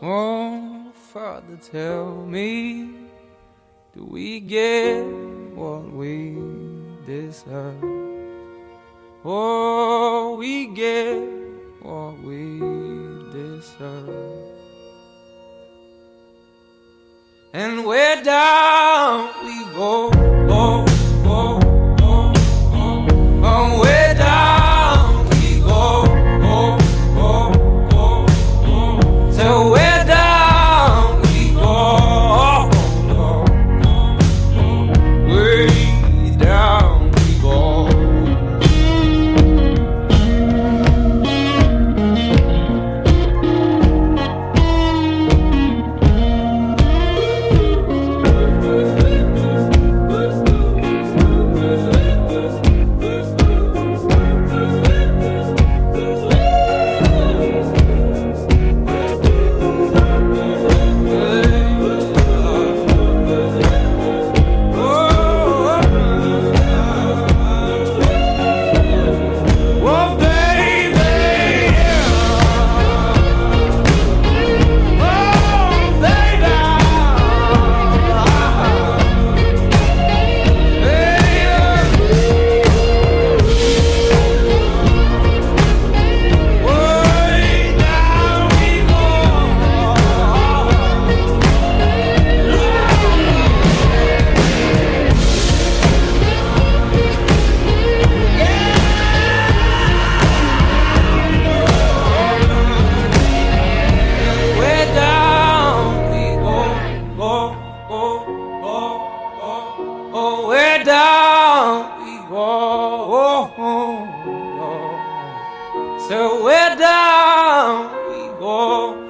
Oh, Father, tell me, do we get what we deserve? Oh, we get what we deserve. And where down we go, oh, oh, oh, oh, oh, where down we go, oh, oh, oh, oh, so where down we go, oh, oh, oh, way down we go. So where down we go.